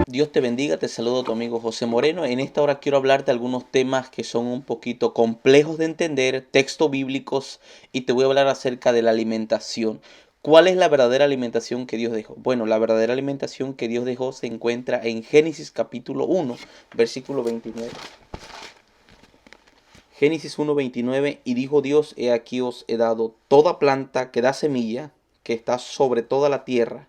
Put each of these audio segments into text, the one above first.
Dios te bendiga, te saludo tu amigo José Moreno. En esta hora quiero hablarte de algunos temas que son un poquito complejos de entender, textos bíblicos, y te voy a hablar acerca de la alimentación. ¿Cuál es la verdadera alimentación que Dios dejó? Bueno, la verdadera alimentación que Dios dejó se encuentra en Génesis capítulo 1, versículo 29. Génesis 1:29, y dijo Dios: he aquí os he dado toda planta que da semilla, que está sobre toda la tierra,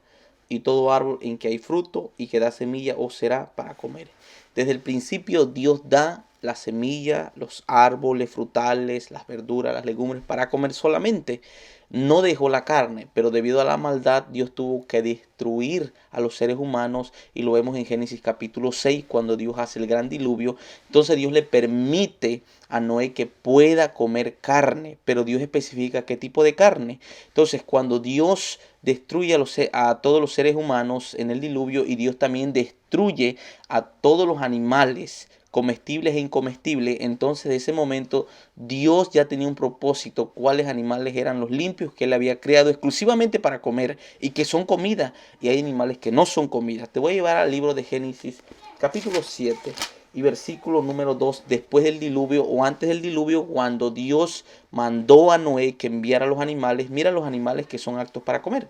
y todo árbol en que hay fruto y que da semilla os será para comer. Desde el principio Dios da la semilla, los árboles frutales, las verduras, las legumbres para comer solamente. No dejó la carne, pero debido a la maldad Dios tuvo que destruir a los seres humanos, y lo vemos en Génesis capítulo 6 cuando Dios hace el gran diluvio. Entonces Dios le permite a Noé que pueda comer carne, pero Dios especifica qué tipo de carne. Entonces cuando Dios destruye a todos los seres humanos en el diluvio, y Dios también destruye a todos los animales comestibles e incomestibles, entonces de ese momento Dios ya tenía un propósito, cuáles animales eran los limpios que Él había creado exclusivamente para comer y que son comida, y hay animales que no son comida. Te voy a llevar al libro de Génesis capítulo 7 y versículo número 2, después del diluvio o antes del diluvio, cuando Dios mandó a Noé que enviara los animales. Mira los animales que son aptos para comer.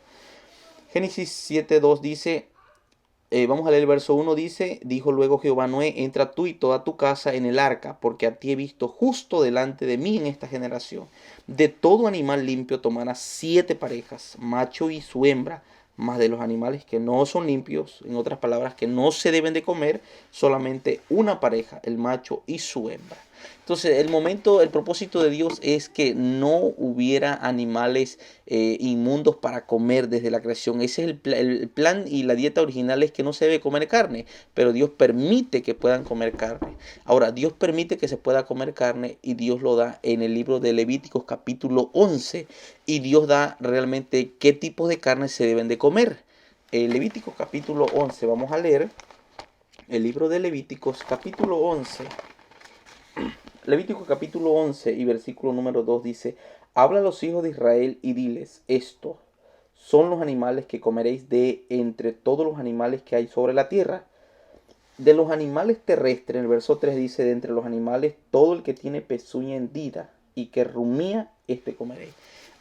Génesis 7:2 dice, vamos a leer el verso 1, dice: dijo luego Jehová a Noé: entra tú y toda tu casa en el arca, porque a ti he visto justo delante de mí en esta generación. De todo animal limpio tomarás 7 parejas, macho y su hembra, mas de los animales que no son limpios, en otras palabras, que no se deben de comer, solamente una pareja, el macho y su hembra. Entonces, el propósito de Dios es que no hubiera animales inmundos para comer desde la creación. Ese es el plan, y la dieta original es que no se debe comer carne, pero Dios permite que puedan comer carne. Ahora, Dios permite que se pueda comer carne, y Dios lo da en el libro de Levíticos capítulo 11, y Dios da realmente qué tipos de carne se deben de comer. Levíticos capítulo 11, vamos a leer el libro de Levíticos capítulo 11. Levítico capítulo 11 y versículo número 2 dice: habla a los hijos de Israel y diles: estos son los animales que comeréis de entre todos los animales que hay sobre la tierra. De los animales terrestres, en el verso 3 dice: de entre los animales, todo el que tiene pezuña hendida y que rumía, este comeréis.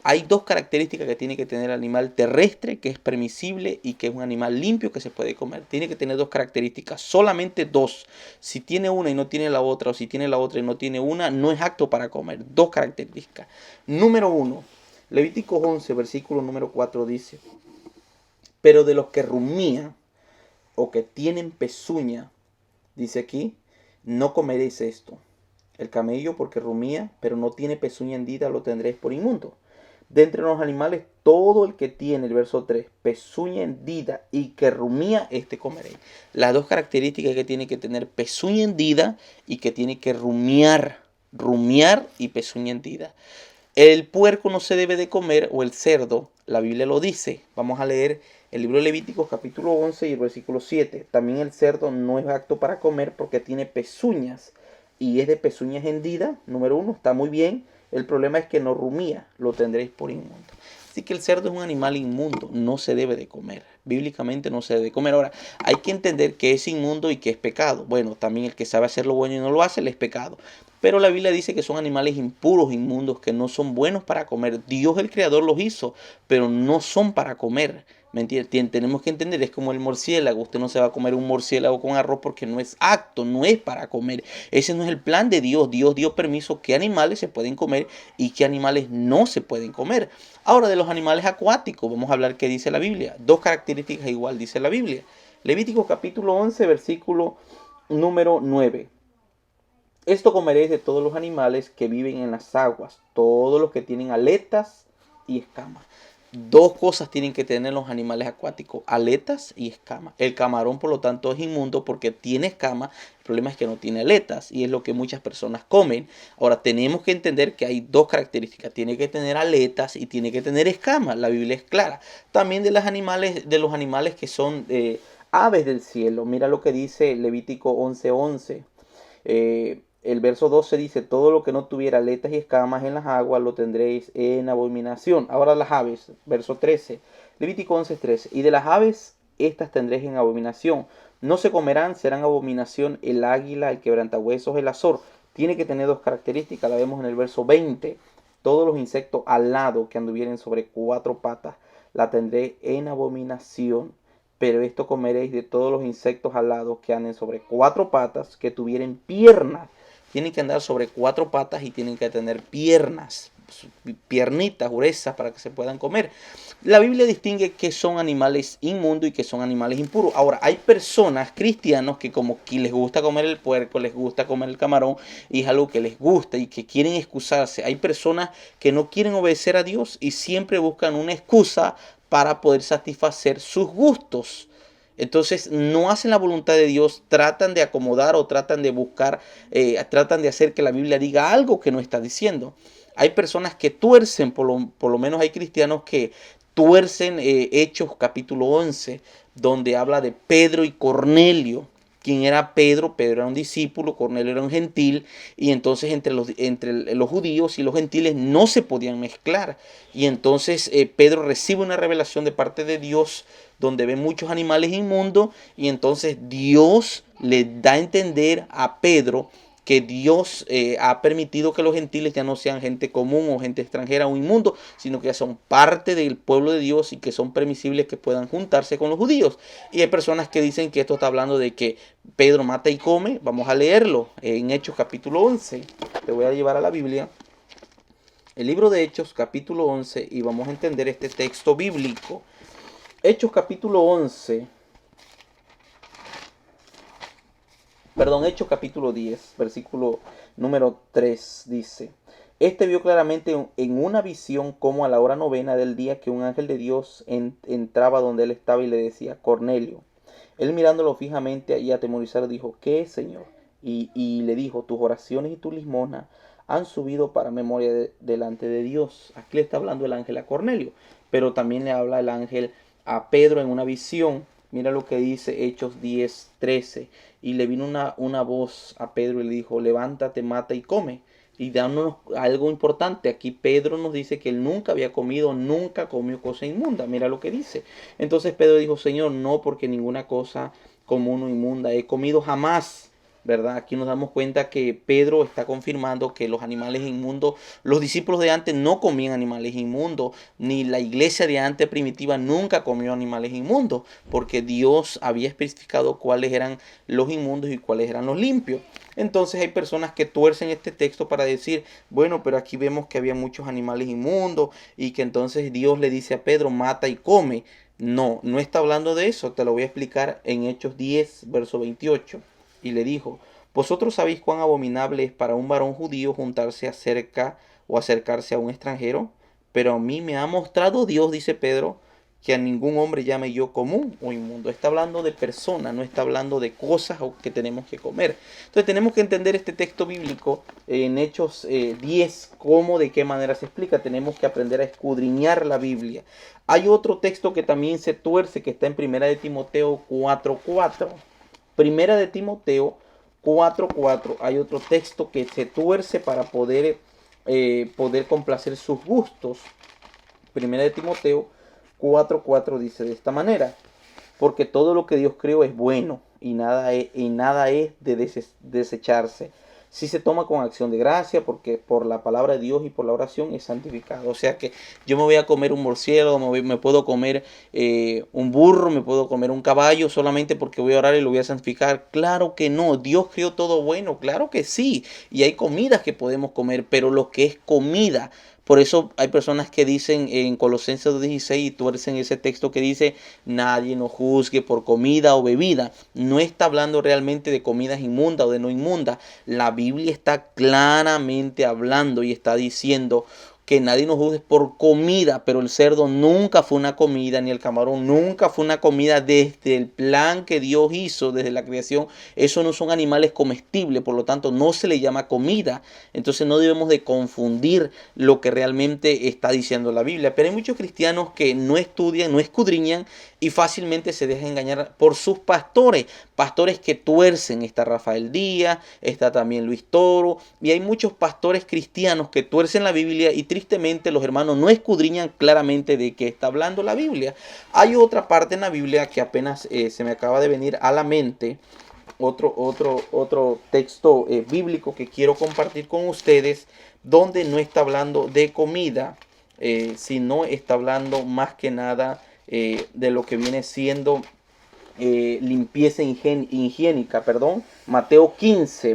Hay dos características que tiene que tener el animal terrestre, que es permisible y que es un animal limpio que se puede comer. Tiene que tener dos características, solamente dos. Si tiene una y no tiene la otra, o si tiene la otra y no tiene una, no es apto para comer. Dos características. Número uno, Levítico 11, versículo número 4 dice: pero de los que rumían o que tienen pezuña, dice aquí, no comeréis esto. El camello, porque rumía, pero no tiene pezuña hendida, lo tendréis por inmundo. De entre los animales, todo el que tiene, el verso 3, pezuña hendida y que rumía, este comeréis. Las dos características que tiene que tener: pezuña hendida y que tiene que rumiar. Rumiar y pezuña hendida. El puerco no se debe de comer, o el cerdo, la Biblia lo dice. Vamos a leer el libro de Levíticos capítulo 11 y el versículo 7. También el cerdo no es apto para comer porque tiene pezuñas y es de pezuñas hendidas. Número 1, está muy bien. El problema es que no rumía, lo tendréis por inmundo. Así que el cerdo es un animal inmundo, no se debe de comer. Bíblicamente no se debe de comer. Ahora, hay que entender que es inmundo y que es pecado. Bueno, también el que sabe hacer lo bueno y no lo hace, le es pecado. Pero la Biblia dice que son animales impuros, inmundos, que no son buenos para comer. Dios el Creador los hizo, pero no son para comer. ¿Me entiendes? Tenemos que entender, es como el murciélago. Usted no se va a comer un murciélago con arroz porque no es apto, no es para comer. Ese no es el plan de Dios. Dios dio permiso qué animales se pueden comer y qué animales no se pueden comer. Ahora, de los animales acuáticos, vamos a hablar qué dice la Biblia. Dos características igual dice la Biblia. Levítico capítulo 11, versículo número 9. Esto comeréis de todos los animales que viven en las aguas, todos los que tienen aletas y escamas. Dos cosas tienen que tener los animales acuáticos: aletas y escamas. El camarón, por lo tanto, es inmundo porque tiene escamas. El problema es que no tiene aletas, y es lo que muchas personas comen. Ahora, tenemos que entender que hay dos características: tiene que tener aletas y tiene que tener escamas. La Biblia es clara. También de los animales que son aves del cielo. Mira lo que dice Levítico 11:11. el verso 12 dice, todo lo que no tuviera aletas y escamas en las aguas lo tendréis en abominación. Ahora las aves, verso 13, Levítico 11:13, y de las aves estas tendréis en abominación. No se comerán, serán abominación el águila, el quebrantahuesos, el azor. Tiene que tener dos características, la vemos en el verso 20. Todos los insectos alados que anduvieren sobre cuatro patas, la tendré en abominación. Pero esto comeréis de todos los insectos alados que anden sobre cuatro patas, que tuvieren piernas. Tienen que andar sobre cuatro patas y tienen que tener piernas, piernitas gruesas para que se puedan comer. La Biblia distingue que son animales inmundos y que son animales impuros. Ahora, hay personas, cristianos, que como que les gusta comer el puerco, les gusta comer el camarón, y es algo que les gusta y que quieren excusarse. Hay personas que no quieren obedecer a Dios y siempre buscan una excusa para poder satisfacer sus gustos. Entonces no hacen la voluntad de Dios, tratan de acomodar o tratan de buscar, tratan de hacer que la Biblia diga algo que no está diciendo. Hay personas que tuercen, por lo menos hay cristianos que tuercen Hechos capítulo 11, donde habla de Pedro y Cornelio. ¿Quién era Pedro? Pedro era un discípulo, Cornelio era un gentil, y entonces entre los judíos y los gentiles no se podían mezclar. Y entonces Pedro recibe una revelación de parte de Dios donde ve muchos animales inmundos, y entonces Dios le da a entender a Pedro que Dios ha permitido que los gentiles ya no sean gente común o gente extranjera o inmundo, sino que ya son parte del pueblo de Dios y que son permisibles que puedan juntarse con los judíos. Y hay personas que dicen que esto está hablando de que Pedro mata y come. Vamos a leerlo en Hechos capítulo 11. Te voy a llevar a la Biblia. El libro de Hechos capítulo 11 y vamos a entender este texto bíblico. Hechos capítulo 11. Hechos capítulo 10, versículo número 3 dice, este vio claramente en una visión como a la hora novena del día que un ángel de Dios entraba donde él estaba y le decía, Cornelio. Él mirándolo fijamente y atemorizado dijo, ¿qué es, Señor? Y le dijo, tus oraciones y tu limosna han subido para memoria delante de Dios. Aquí le está hablando el ángel a Cornelio, pero también le habla el ángel a Pedro en una visión. Mira lo que dice Hechos 10:13. Y le vino una voz a Pedro y le dijo, levántate, mata y come. Y dándonos algo importante, aquí Pedro nos dice que él nunca había comido, nunca comió cosa inmunda. Mira lo que dice. Entonces Pedro dijo, Señor, no, porque ninguna cosa común o inmunda he comido jamás. ¿Verdad? Aquí nos damos cuenta que Pedro está confirmando que los animales inmundos, los discípulos de antes no comían animales inmundos, ni la iglesia de antes primitiva nunca comió animales inmundos, porque Dios había especificado cuáles eran los inmundos y cuáles eran los limpios. Entonces hay personas que tuercen este texto para decir, bueno, pero aquí vemos que había muchos animales inmundos y que entonces Dios le dice a Pedro, mata y come. No, no está hablando de eso, te lo voy a explicar en Hechos 10, verso 28. Y le dijo, vosotros sabéis cuán abominable es para un varón judío juntarse acerca o acercarse a un extranjero, pero a mí me ha mostrado Dios, dice Pedro, que a ningún hombre llame yo común o inmundo. Está hablando de personas, no está hablando de cosas que tenemos que comer. Entonces tenemos que entender este texto bíblico en Hechos 10, cómo, de qué manera se explica. Tenemos que aprender a escudriñar la Biblia. Hay otro texto que también se tuerce, que está en 1 de Timoteo 4:4. Primera de Timoteo 4:4. Hay otro texto que se tuerce para poder complacer sus gustos. Primera de Timoteo 4:4 dice de esta manera, porque todo lo que Dios creó es bueno y nada es de desecharse si se toma con acción de gracia, porque por la palabra de Dios y por la oración es santificado. O sea que yo me voy a comer un murciélago, me puedo comer un burro, me puedo comer un caballo solamente porque voy a orar y lo voy a santificar. Claro que no, Dios creó todo bueno, claro que sí. Y hay comidas que podemos comer, pero lo que es comida, por eso hay personas que dicen en Colosenses 2:16 y tuercen ese texto que dice, nadie nos juzgue por comida o bebida. No está hablando realmente de comidas inmundas o de no inmundas. La Biblia está claramente hablando y está diciendo que nadie nos juzgue por comida, pero el cerdo nunca fue una comida, ni el camarón nunca fue una comida desde el plan que Dios hizo, desde la creación. Eso no son animales comestibles, por lo tanto no se le llama comida. Entonces no debemos de confundir lo que realmente está diciendo la Biblia. Pero hay muchos cristianos que no estudian, no escudriñan y fácilmente se deja engañar por sus pastores, pastores que tuercen. Está Rafael Díaz, está también Luis Toro, y hay muchos pastores cristianos que tuercen la Biblia y tristemente los hermanos no escudriñan claramente de qué está hablando la Biblia. Hay otra parte en la Biblia que apenas se me acaba de venir a la mente, otro texto bíblico que quiero compartir con ustedes, donde no está hablando de comida, sino está hablando más que nada de lo que viene siendo limpieza higiénica, perdón. Mateo 15,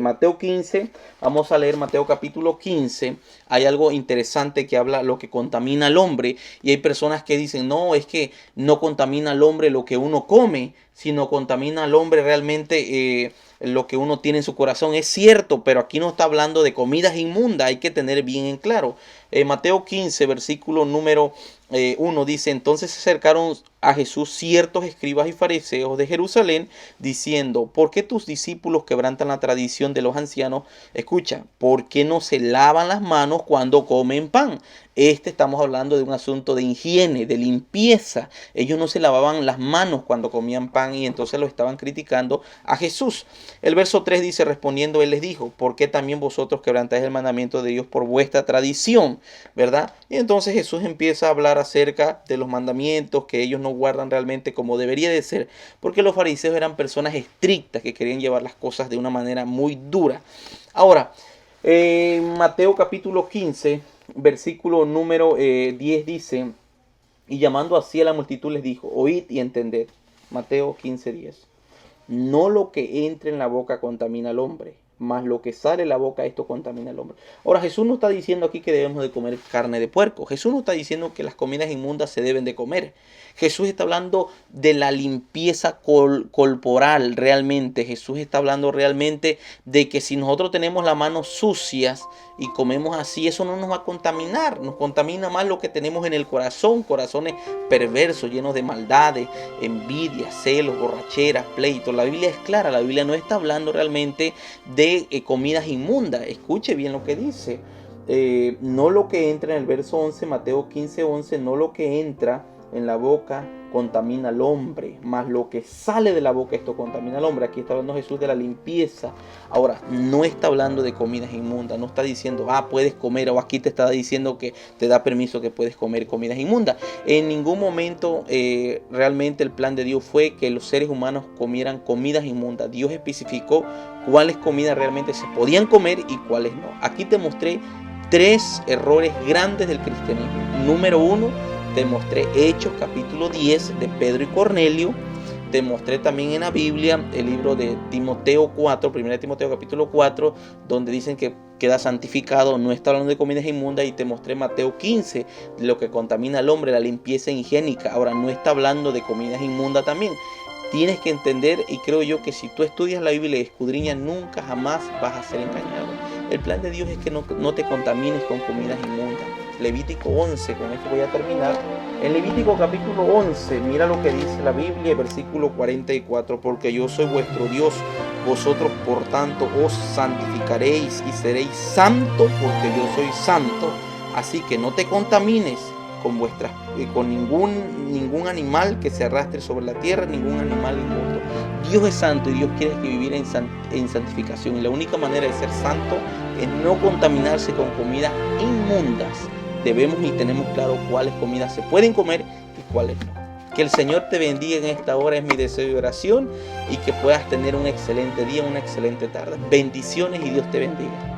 vamos a leer Mateo capítulo 15. Hay algo interesante que habla lo que contamina al hombre, y hay personas que dicen, no, es que no contamina al hombre lo que uno come, sino contamina al hombre realmente lo que uno tiene en su corazón. Es cierto, pero aquí no está hablando de comidas inmundas, hay que tener bien en claro. Mateo 15, versículo número 1 dice, entonces se acercaron a Jesús ciertos escribas y fariseos de Jerusalén, diciendo, ¿por qué tus discípulos quebrantan la tradición de los ancianos? Escucha, ¿por qué no se lavan las manos cuando comen pan? Estamos hablando de un asunto de higiene, de limpieza. Ellos no se lavaban las manos cuando comían pan y entonces lo estaban criticando a Jesús. El verso 3 dice, respondiendo él les dijo, ¿por qué también vosotros quebrantáis el mandamiento de Dios por vuestra tradición? ¿Verdad? Y entonces Jesús empieza a hablar acerca de los mandamientos que ellos no guardan realmente como debería de ser, porque los fariseos eran personas estrictas que querían llevar las cosas de una manera muy dura. Ahora, Mateo capítulo 15, versículo número 10 dice, y llamando así a la multitud les dijo, oíd y entended. Mateo 15, 10. No lo que entra en la boca contamina al hombre, mas lo que sale de la boca, esto contamina al hombre. Ahora, Jesús no está diciendo aquí que debemos de comer carne de puerco. Jesús no está diciendo que las comidas inmundas se deben de comer. Jesús está hablando de la limpieza corporal realmente. Jesús está hablando realmente de que si nosotros tenemos las manos sucias y comemos así, eso no nos va a contaminar. Nos contamina más lo que tenemos en el corazón. Corazones perversos, llenos de maldades, envidia, celos, borracheras, pleitos. La Biblia es clara. La Biblia no está hablando realmente de comidas inmundas. Escuche bien lo que dice. No lo que entra en el verso 11, Mateo 15, 11, no lo que entra en la boca contamina al hombre, mas lo que sale de la boca, esto contamina al hombre. Aquí está hablando Jesús de la limpieza. Ahora, no está hablando de comidas inmundas, no está diciendo, puedes comer, o aquí te está diciendo que te da permiso que puedes comer comidas inmundas. En ningún momento realmente el plan de Dios fue que los seres humanos comieran comidas inmundas. Dios especificó cuáles comidas realmente se podían comer y cuáles no. Aquí te mostré 3 errores grandes del cristianismo. Número 1, te mostré Hechos capítulo 10 de Pedro y Cornelio. Te mostré también en la Biblia el libro de Timoteo 4, 1 Timoteo capítulo 4, donde dicen que queda santificado, no está hablando de comidas inmundas. Y te mostré Mateo 15, lo que contamina al hombre, la limpieza higiénica. Ahora, no está hablando de comidas inmundas también. Tienes que entender, y creo yo que si tú estudias la Biblia y escudriñas, nunca jamás vas a ser engañado. El plan de Dios es que no te contamines con comidas inmundas. Levítico 11, con esto voy a terminar. En Levítico capítulo 11, mira lo que dice la Biblia, versículo 44. Porque yo soy vuestro Dios, vosotros por tanto os santificaréis y seréis santos, porque yo soy santo. Así que no te contamines con ningún animal que se arrastre sobre la tierra, ningún animal inmundo. Dios es santo y Dios quiere que vivir en santificación. Y la única manera de ser santo es no contaminarse con comidas inmundas. Debemos y tenemos claro cuáles comidas se pueden comer y cuáles no. Que el Señor te bendiga en esta hora, es mi deseo y oración, y que puedas tener un excelente día, una excelente tarde. Bendiciones y Dios te bendiga.